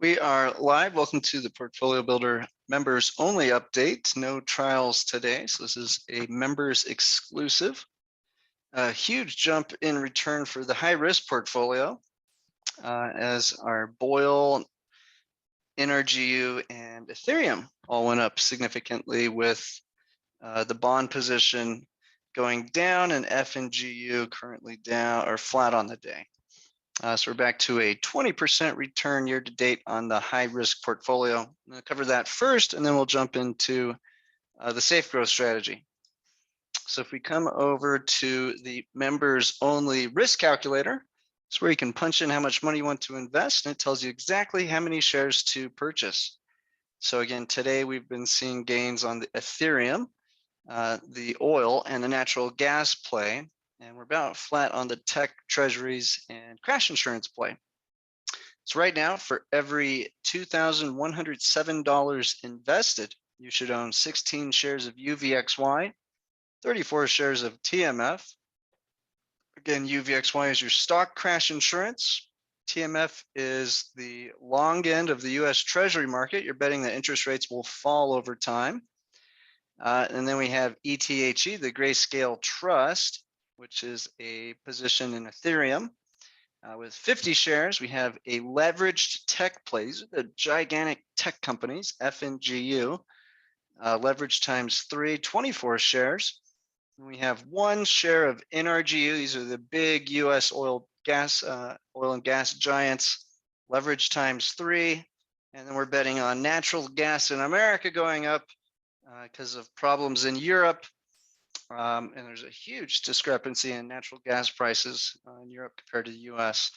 We are live. Welcome to the Portfolio Builder members only update. No trials today. So this is a members exclusive. A huge jump in return for the high risk portfolio as our Boyle, NRGU, and Ethereum all went up significantly with the bond position going down and FNGU currently down or flat on the day. So we're back to a 20% return year to date on the high risk portfolio. I'm going to cover that first, and then we'll jump into the safe growth strategy. So if we come over to the members only risk calculator, it's where you can punch in how much money you want to invest, and it tells you exactly how many shares to purchase. So again, today we've been seeing gains on the Ethereum, the oil, and the natural gas play. And we're about flat on the tech, treasuries, and crash insurance play. So right now, for every $2,107 invested, you should own 16 shares of UVXY, 34 shares of TMF. Again, UVXY is your stock crash insurance. TMF is the long end of the US Treasury market. You're betting that interest rates will fall over time. And then we have ETHE, the Grayscale Trust, which is a position in Ethereum. With 50 shares, we have a leveraged tech plays, the gigantic tech companies, FNGU, leverage times 3, 24 shares. And we have 1 share of NRGU. These are the big US oil and gas giants, leverage times 3. And then we're betting on natural gas in America going up because of problems in Europe. And there's a huge discrepancy in natural gas prices in Europe compared to the US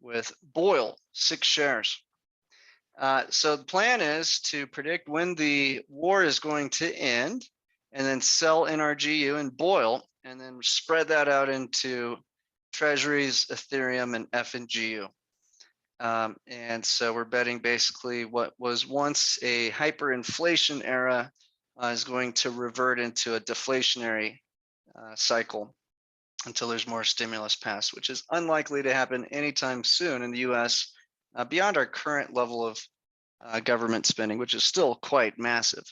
with Boyle, 6 shares. So the plan is to predict when the war is going to end and then sell NRGU and Boyle and then spread that out into treasuries, Ethereum, and FNGU. And so we're betting basically what was once a hyperinflation era is going to revert into a deflationary cycle until there's more stimulus passed, which is unlikely to happen anytime soon in the US beyond our current level of government spending, which is still quite massive.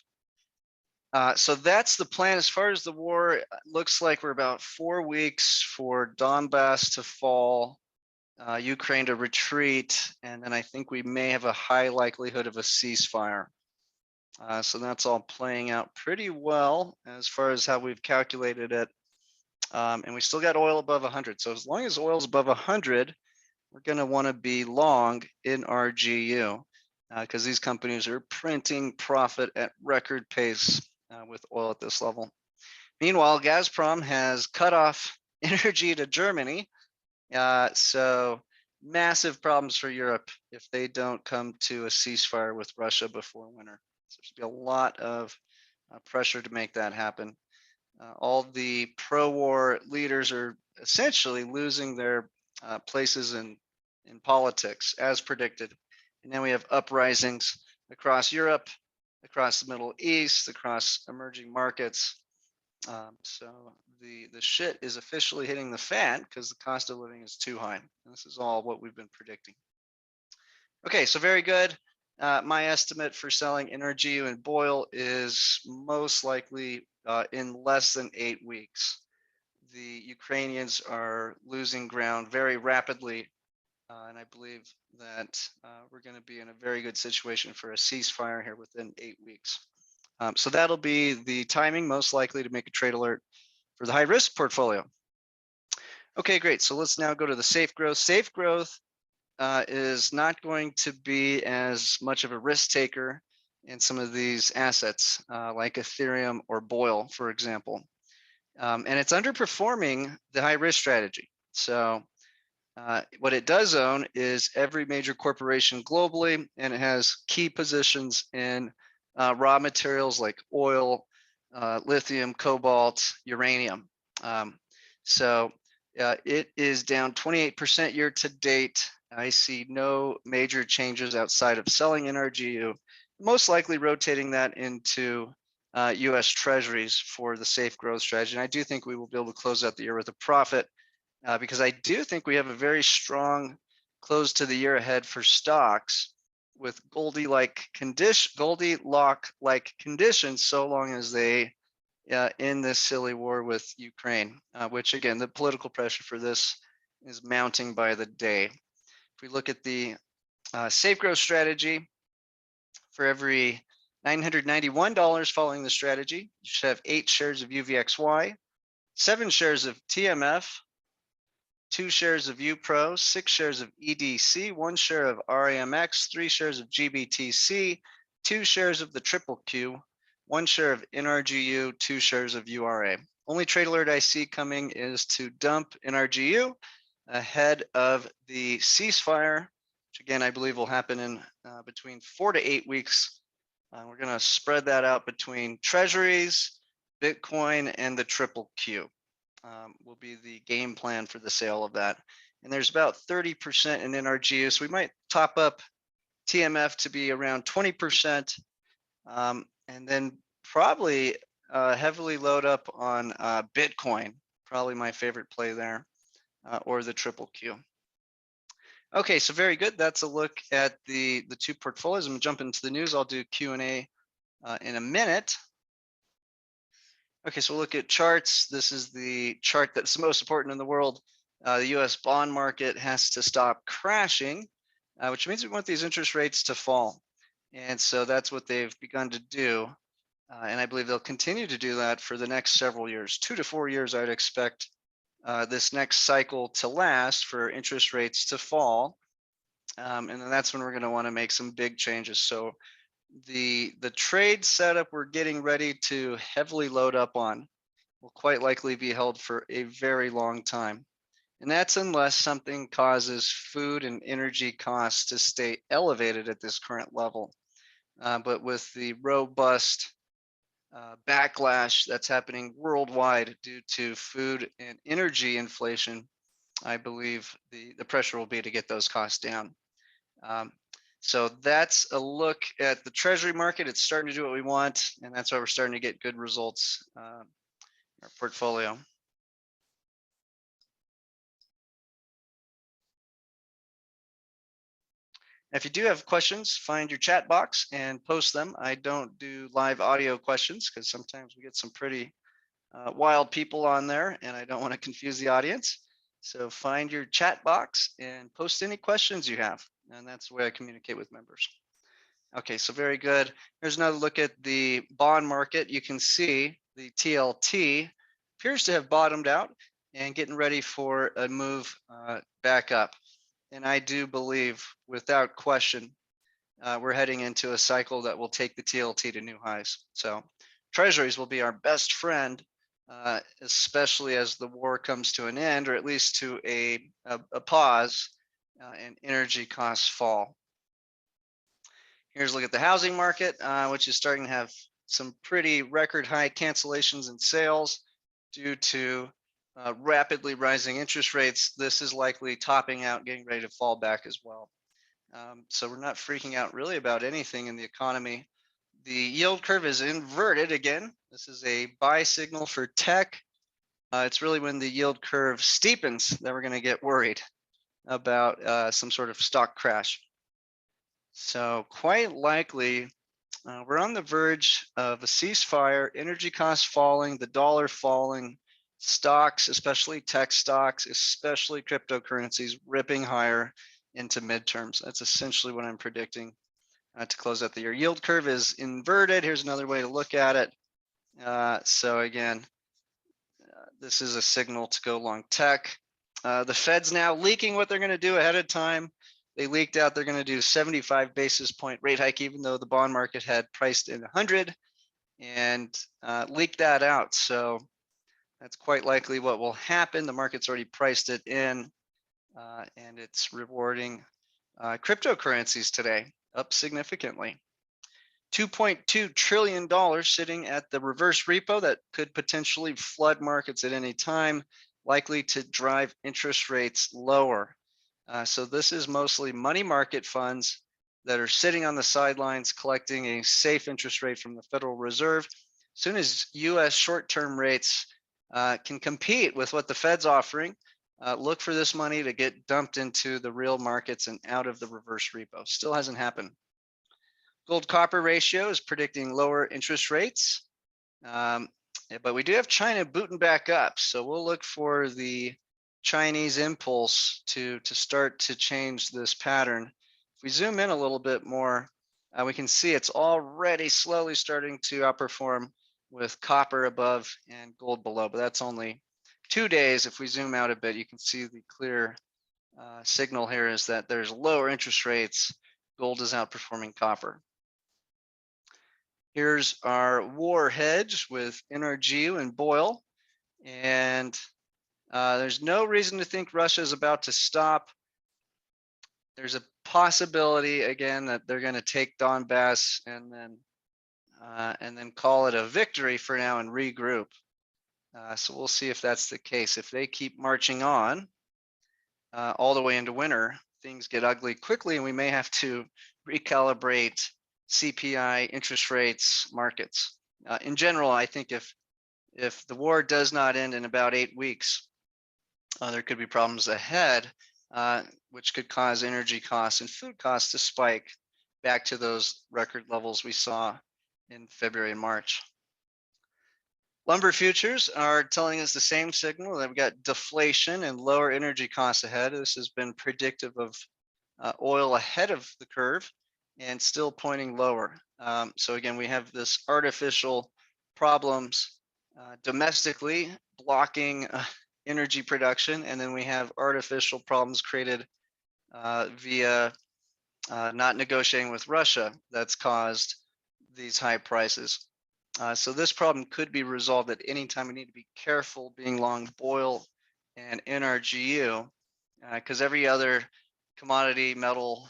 So that's the plan. As far as the war, it looks like we're about 4 weeks for Donbass to fall, Ukraine to retreat, and then I think we may have a high likelihood of a ceasefire. So that's all playing out pretty well as far as how we've calculated it. And we still got oil above 100. So as long as oil is above 100, we're going to want to be long in RGU because these companies are printing profit at record pace with oil at this level. Meanwhile, Gazprom has cut off energy to Germany. So massive problems for Europe if they don't come to a ceasefire with Russia before winter. So there's going to be a lot of pressure to make that happen. All the pro-war leaders are essentially losing their places in politics, as predicted. And then we have uprisings across Europe, across the Middle East, across emerging markets. So the shit is officially hitting the fan because the cost of living is too high. And this is all what we've been predicting. Okay, so very good. My estimate for selling NRGU and Boyle is most likely in less than 8 weeks. The Ukrainians are losing ground very rapidly, and I believe that we're going to be in a very good situation for a ceasefire here within 8 weeks. So that'll be the timing most likely to make a trade alert for the high risk portfolio. Okay, great. So let's now go to the safe growth. Safe growth is not going to be as much of a risk taker in some of these assets like Ethereum or Boyle, for example. And it's underperforming the high risk strategy. So what it does own is every major corporation globally, and it has key positions in raw materials like oil, lithium, cobalt, uranium. So it is down 28% year to date. I see no major changes outside of selling NRGU, most likely rotating that into US Treasuries for the safe growth strategy. And I do think we will be able to close out the year with a profit because I do think we have a very strong close to the year ahead for stocks. with Goldilocks-like conditions, so long as they end this silly war with Ukraine, which again, the political pressure for this is mounting by the day. If we look at the safe growth strategy, for every $991 following the strategy, you should have 8 shares of UVXY, 7 shares of TMF, 2 shares of UPRO, 6 shares of EDC, 1 share of RAMX, 3 shares of GBTC, 2 shares of the triple Q, 1 share of NRGU, 2 shares of URA. Only trade alert I see coming is to dump NRGU ahead of the ceasefire, which again, I believe will happen in between 4 to 8 weeks. We're going to spread that out between treasuries, Bitcoin, and the triple Q. Will be the game plan for the sale of that. And there's about 30% in NRGU, so we might top up TMF to be around 20%, and then probably heavily load up on Bitcoin, probably my favorite play there, or the triple Q. Okay, so very good. That's a look at the 2 portfolios. I'm gonna jump into the news. I'll do Q&A in a minute. Okay, so we'll look at charts. This is the chart that's the most important in the world. The US bond market has to stop crashing, which means we want these interest rates to fall. And so that's what they've begun to do. And I believe they'll continue to do that for the next several years. 2 to 4 years, I'd expect this next cycle to last for interest rates to fall. And then that's when we're going to want to make some big changes. So the trade setup we're getting ready to heavily load up on will quite likely be held for a very long time. And that's unless something causes food and energy costs to stay elevated at this current level. But with the robust backlash that's happening worldwide due to food and energy inflation, I believe the pressure will be to get those costs down. So that's a look at the treasury market. It's starting to do what we want, and that's why we're starting to get good results in our portfolio. If you do have questions, find your chat box and post them. I don't do live audio questions because sometimes we get some pretty wild people on there, and I don't want to confuse the audience. So find your chat box and post any questions you have, and that's the way I communicate with members. Okay, so very good. Here's another look at the bond market. You can see the TLT appears to have bottomed out and getting ready for a move back up. And I do believe, without question, we're heading into a cycle that will take the TLT to new highs. So treasuries will be our best friend, especially as the war comes to an end, or at least to a pause and energy costs fall. Here's a look at the housing market, which is starting to have some pretty record high cancellations and sales due to rapidly rising interest rates. This is likely topping out, getting ready to fall back as well. So we're not freaking out really about anything in the economy. The yield curve is inverted again. This is a buy signal for tech. It's really when the yield curve steepens that we're going to get worried about some sort of stock crash. So quite likely, we're on the verge of a ceasefire, energy costs falling, the dollar falling, stocks, especially tech stocks, especially cryptocurrencies, ripping higher into midterms. That's essentially what I'm predicting to close out the year. Yield curve is inverted. Here's another way to look at it. So again, this is a signal to go long tech. The Fed's now leaking what they're going to do ahead of time. They leaked out they're going to do 75 basis point rate hike, even though the bond market had priced in 100 and leaked that out. So that's quite likely what will happen. The market's already priced it in, and it's rewarding cryptocurrencies today, up significantly. $2.2 trillion sitting at the reverse repo that could potentially flood markets at any time, likely to drive interest rates lower. So this is mostly money market funds that are sitting on the sidelines collecting a safe interest rate from the Federal Reserve. As soon as US short-term rates can compete with what the Fed's offering, look for this money to get dumped into the real markets and out of the reverse repo. Still hasn't happened. Gold copper ratio is predicting lower interest rates. But we do have China booting back up. So we'll look for the Chinese impulse to start to change this pattern. If we zoom in a little bit more, we can see it's already slowly starting to outperform with copper above and gold below, but that's only 2 days. If we zoom out a bit, you can see the clear signal here is that there's lower interest rates. Gold is outperforming copper. Here's our war hedge with NRG and Boyle. And there's no reason to think Russia is about to stop. There's a possibility, again, that they're going to take Donbass and then call it a victory for now and regroup. So we'll see if that's the case. If they keep marching on all the way into winter, things get ugly quickly, and we may have to recalibrate CPI, interest rates, markets. In general, I think if the war does not end in about 8 weeks, there could be problems ahead, which could cause energy costs and food costs to spike back to those record levels we saw in February and March. Lumber futures are telling us the same signal that we've got deflation and lower energy costs ahead. This has been predictive of oil ahead of the curve and still pointing lower. So again, we have this artificial problems domestically blocking energy production, and then we have artificial problems created via not negotiating with Russia that's caused these high prices. So this problem could be resolved at any time. We need to be careful being long oil and NRGU because every other commodity metal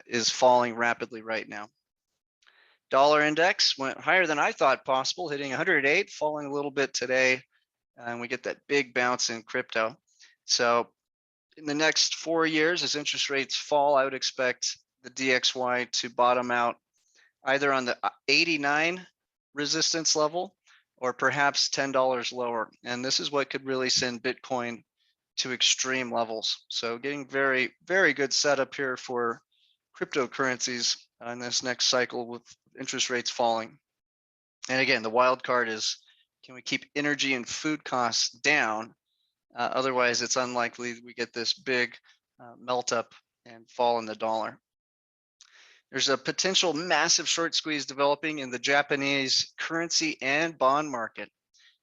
is falling rapidly right now. Dollar index went higher than I thought possible, hitting 108, falling a little bit today, and we get that big bounce in crypto. So in the next 4 years, as interest rates fall, I would expect the DXY to bottom out either on the 89 resistance level or perhaps $10 lower. And this is what could really send Bitcoin to extreme levels. So getting very, very good setup here for cryptocurrencies in this next cycle with interest rates falling. And again, the wild card is, can we keep energy and food costs down? Otherwise, it's unlikely we get this big melt up and fall in the dollar. There's a potential massive short squeeze developing in the Japanese currency and bond market.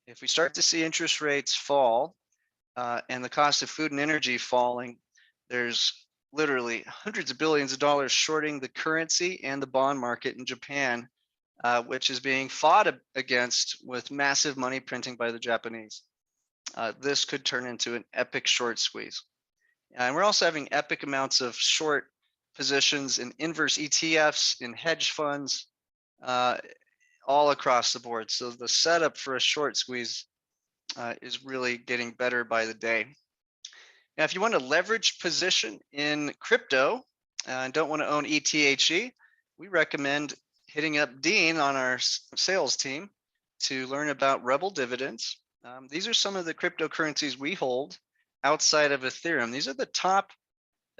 If we start to see interest rates fall and the cost of food and energy falling, there's literally hundreds of billions of dollars shorting the currency and the bond market in Japan, which is being fought against with massive money printing by the Japanese. This could turn into an epic short squeeze. And we're also having epic amounts of short positions in inverse ETFs, in hedge funds, all across the board. So the setup for a short squeeze is really getting better by the day. Now, if you want to leverage position in crypto and don't want to own ETHE, we recommend hitting up Dean on our sales team to learn about Rebel dividends. These are some of the cryptocurrencies we hold outside of Ethereum. These are the top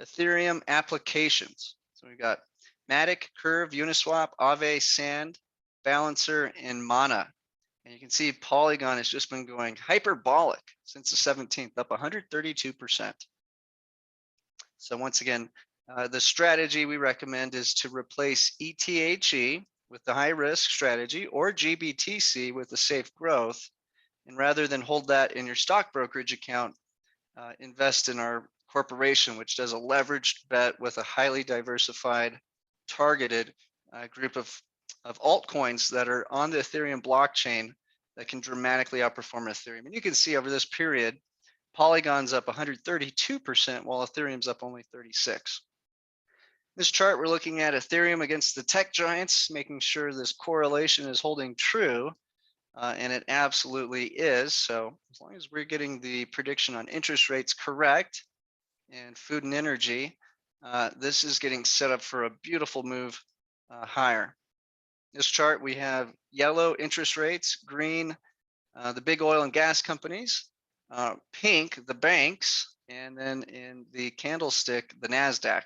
Ethereum applications. So we've got Matic, Curve, Uniswap, Aave, Sand, Balancer, and Mana. And you can see Polygon has just been going hyperbolic since the 17th, up 132%. So once again, the strategy we recommend is to replace ETHE with the high risk strategy or GBTC with the safe growth. And rather than hold that in your stock brokerage account, invest in our corporation, which does a leveraged bet with a highly diversified, targeted group of altcoins that are on the Ethereum blockchain that can dramatically outperform Ethereum. And you can see over this period, Polygon's up 132%, while Ethereum's up only 36%. This chart, we're looking at Ethereum against the tech giants, making sure this correlation is holding true. And it absolutely is. So as long as we're getting the prediction on interest rates correct and food and energy, this is getting set up for a beautiful move higher. This chart, we have yellow interest rates, green, the big oil and gas companies, pink, the banks, and then in the candlestick, the NASDAQ.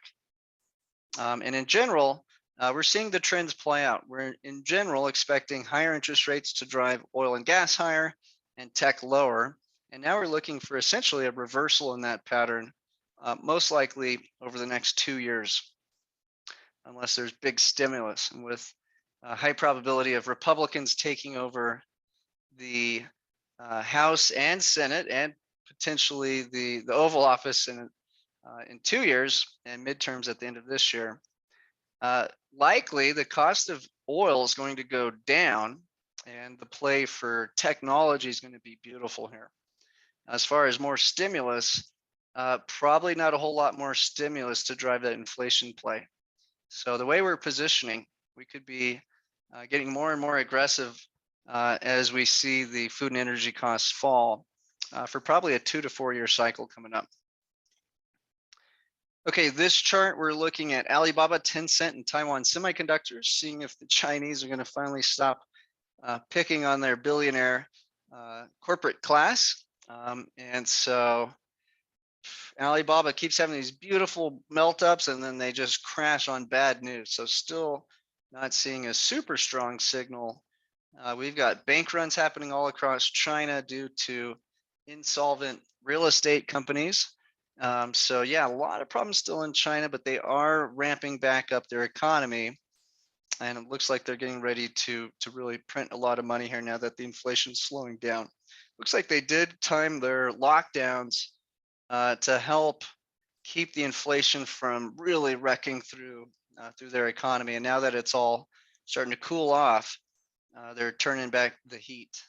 And in general, We're seeing the trends play out. We're in general expecting higher interest rates to drive oil and gas higher and tech lower. And now we're looking for essentially a reversal in that pattern, most likely over the next 2 years, unless there's big stimulus. And with a high probability of Republicans taking over the House and Senate and potentially the Oval Office in 2 years and midterms at the end of this year, likely the cost of oil is going to go down and the play for technology is going to be beautiful here. As far as more stimulus, probably not a whole lot more stimulus to drive that inflation play. So the way we're positioning, we could be getting more and more aggressive as we see the food and energy costs fall for probably a 2 to 4 year cycle coming up. Okay, this chart, we're looking at Alibaba, Tencent, and Taiwan Semiconductors, seeing if the Chinese are going to finally stop picking on their billionaire corporate class. And so Alibaba keeps having these beautiful melt ups and then they just crash on bad news. So still not seeing a super strong signal. We've got bank runs happening all across China due to insolvent real estate companies. So yeah, a lot of problems still in China, but they are ramping back up their economy. And it looks like they're getting ready to really print a lot of money here now that the inflation's slowing down. Looks like they did time their lockdowns to help keep the inflation from really wrecking through their economy. And now that it's all starting to cool off, they're turning back the heat.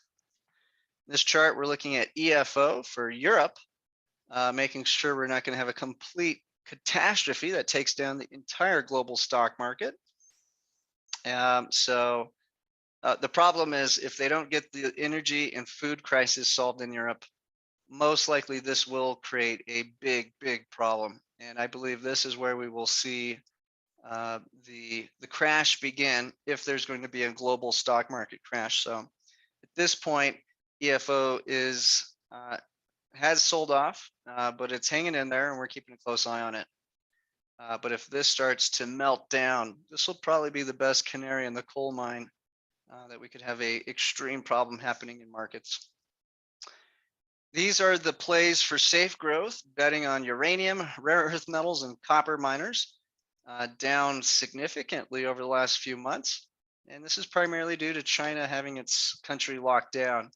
In this chart, we're looking at EFO for Europe, making sure we're not going to have a complete catastrophe that takes down the entire global stock market. So the problem is if they don't get the energy and food crisis solved in Europe, most likely this will create a big, big problem. And I believe this is where we will see the crash begin if there's going to be a global stock market crash. So at this point, EFO has sold off, but it's hanging in there and we're keeping a close eye on it. But if this starts to melt down, this will probably be the best canary in the coal mine that we could have a extreme problem happening in markets. These are the plays for safe growth, betting on uranium, rare earth metals, and copper miners, down significantly over the last few months. And this is primarily due to China having its country locked down.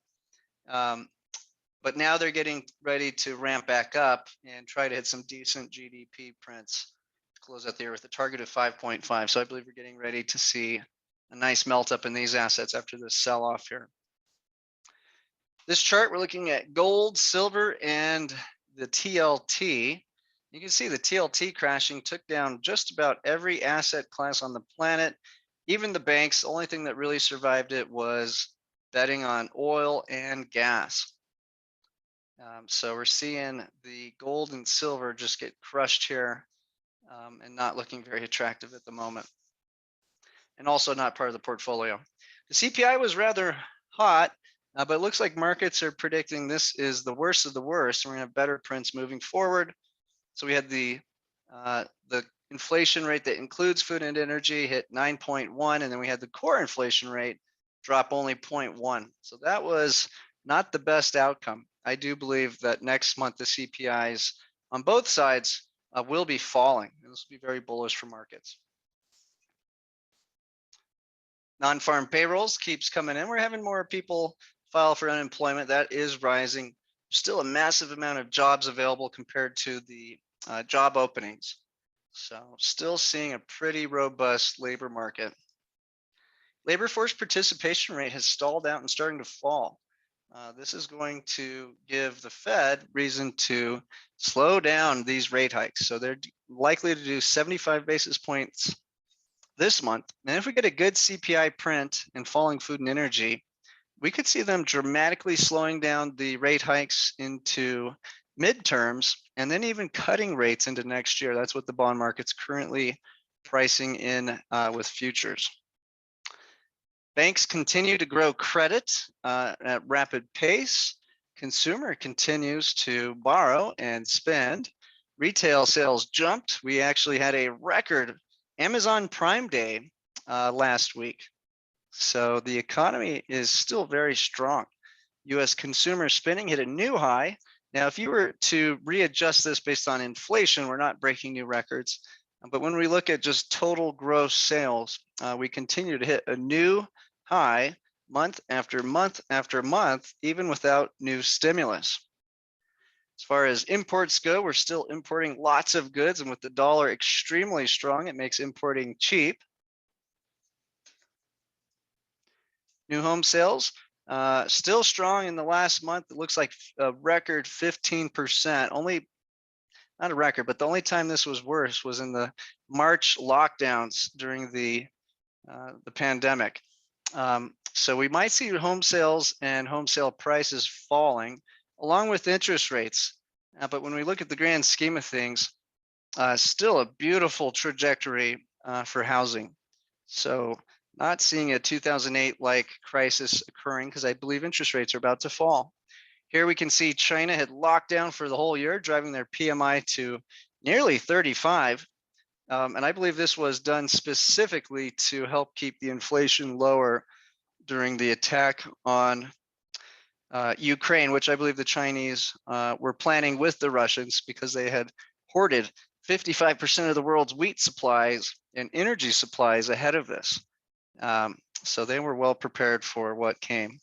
But now they're getting ready to ramp back up and try to hit some decent GDP prints to close out the year with a target of 5.5. So I believe we're getting ready to see a nice melt up in these assets after this sell off here. This chart, we're looking at gold, silver, and the TLT. You can see the TLT crashing took down just about every asset class on the planet, even the banks. The only thing that really survived it was betting on oil and gas. So we're seeing the gold and silver just get crushed here and not looking very attractive at the moment. And also not part of the portfolio. The CPI was rather hot, but it looks like markets are predicting this is the worst of the worst. And we're going to have better prints moving forward. So we had the inflation rate that includes food and energy hit 9.1, and then we had the core inflation rate drop only 0.1. So that was not the best outcome. I do believe that next month the CPIs on both sides will be falling. And this will be very bullish for markets. Non-farm payrolls keeps coming in. We're having more people file for unemployment. That is rising. Still a massive amount of jobs available compared to the job openings. So still seeing a pretty robust labor market. Labor force participation rate has stalled out and starting to fall. This is going to give the Fed reason to slow down these rate hikes. So they're likely to do 75 basis points this month. And if we get a good CPI print and falling food and energy, we could see them dramatically slowing down the rate hikes into midterms and then even cutting rates into next year. That's what the bond market's currently pricing in with futures. Banks continue to grow credit at rapid pace. Consumer continues to borrow and spend. Retail sales jumped. We actually had a record Amazon Prime Day last week. So the economy is still very strong. US consumer spending hit a new high. Now, if you were to readjust this based on inflation, we're not breaking new records. But when we look at just total gross sales, we continue to hit a new high month after month after month, even without new stimulus. As far as imports go, we're still importing lots of goods, and with the dollar extremely strong, it makes importing cheap. New home sales, still strong in the last month. It looks like a record 15%. Only, not a record, but the only time this was worse was in the March lockdowns during the pandemic. So we might see home sales and home sale prices falling along with interest rates. But when we look at the grand scheme of things, still a beautiful trajectory for housing. So not seeing a 2008-like crisis occurring because I believe interest rates are about to fall. Here we can see China had locked down for the whole year, driving their PMI to nearly 35. And I believe this was done specifically to help keep the inflation lower during the attack on Ukraine, which I believe the Chinese were planning with the Russians because they had hoarded 55% of the world's wheat supplies and energy supplies ahead of this. So they were well prepared for what came.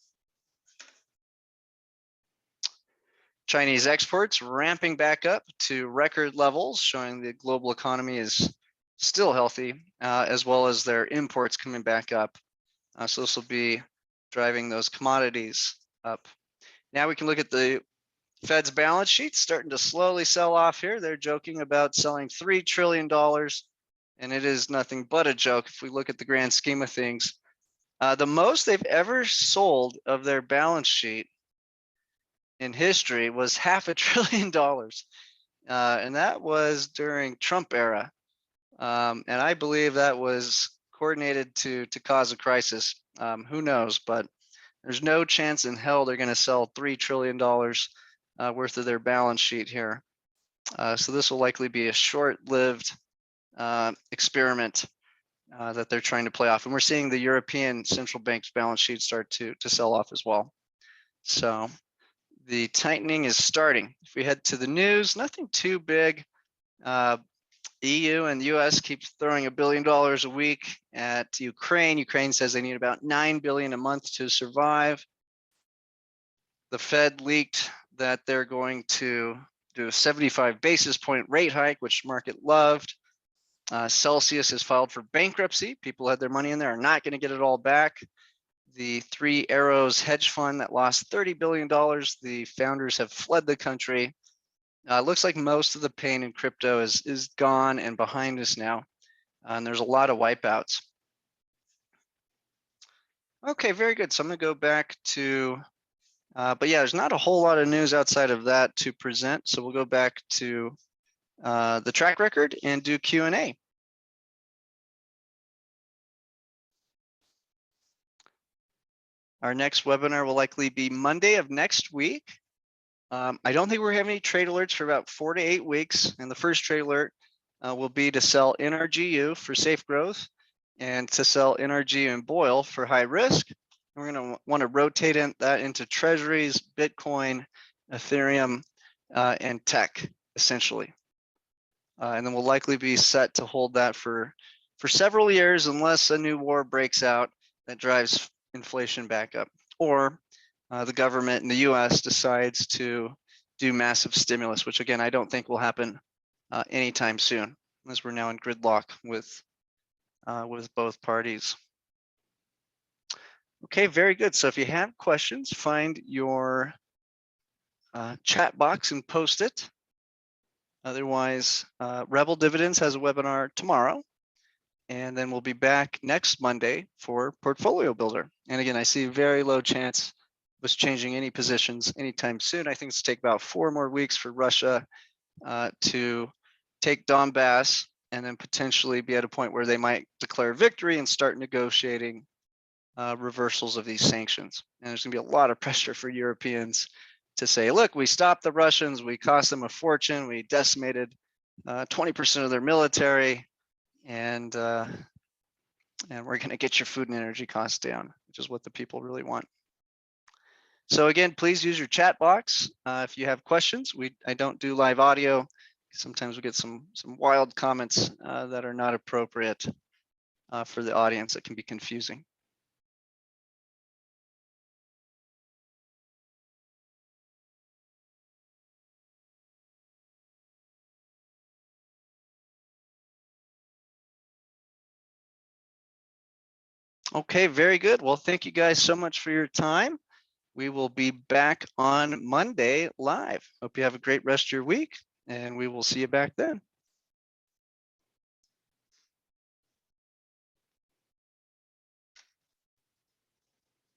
Chinese exports ramping back up to record levels, showing the global economy is still healthy, as well as their imports coming back up. So this will be driving those commodities up. Now we can look at the Fed's balance sheet starting to slowly sell off here. They're joking about selling $3 trillion, and it is nothing but a joke if we look at the grand scheme of things. The most they've ever sold of their balance sheet in history was $500 billion. And that was during Trump era. And I believe that was coordinated to cause a crisis. Who knows, but there's no chance in hell they're going to sell $3 trillion worth of their balance sheet here. So this will likely be a short-lived experiment that they're trying to play off. And we're seeing the European central bank's balance sheet start to sell off as well. So the tightening is starting. If we head to the news, nothing too big. EU and the US keep throwing $1 billion a week at Ukraine. Ukraine says they need about $9 billion a month to survive. The Fed leaked that they're going to do a 75 basis point rate hike, which market loved. Celsius has filed for bankruptcy. People had their money in there, are not going to get it all back. The Three Arrows hedge fund that lost $30 billion, the founders have fled the country. Looks like most of the pain in crypto is gone and behind us now. And there's a lot of wipeouts. Okay, very good. So I'm going to go back to, but yeah, there's not a whole lot of news outside of that to present. So we'll go back to the track record and do Q&A. Our next webinar will likely be Monday of next week. I don't think we're having any trade alerts for about 4 to 8 weeks. And the first trade alert will be to sell NRGU for safe growth and to sell NRGU and BOIL for high risk. And we're going to want to rotate that into treasuries, Bitcoin, Ethereum, and tech, essentially. And then we'll likely be set to hold that for several years unless a new war breaks out that drives inflation back up, or the government in the US decides to do massive stimulus, which again, I don't think will happen anytime soon, as we're now in gridlock with both parties. Okay, very good. So if you have questions, find your chat box and post it. Otherwise, Rebel Dividends has a webinar tomorrow, and then we'll be back next Monday for Portfolio Builder. And again, I see very low chance of us changing any positions anytime soon. I think it's take about 4 more weeks for Russia to take Donbass and then potentially be at a point where they might declare victory and start negotiating reversals of these sanctions. And there's gonna be a lot of pressure for Europeans to say, look, we stopped the Russians, we cost them a fortune, we decimated 20% of their military. and we're going to get your food and energy costs down, which is what the people really want. So again, please use your chat box if you have questions. I don't do live audio. Sometimes we get some wild comments that are not appropriate for the audience. That can be confusing. Okay, very good. Well, thank you guys so much for your time. We will be back on Monday live. Hope you have a great rest of your week, and we will see you back then.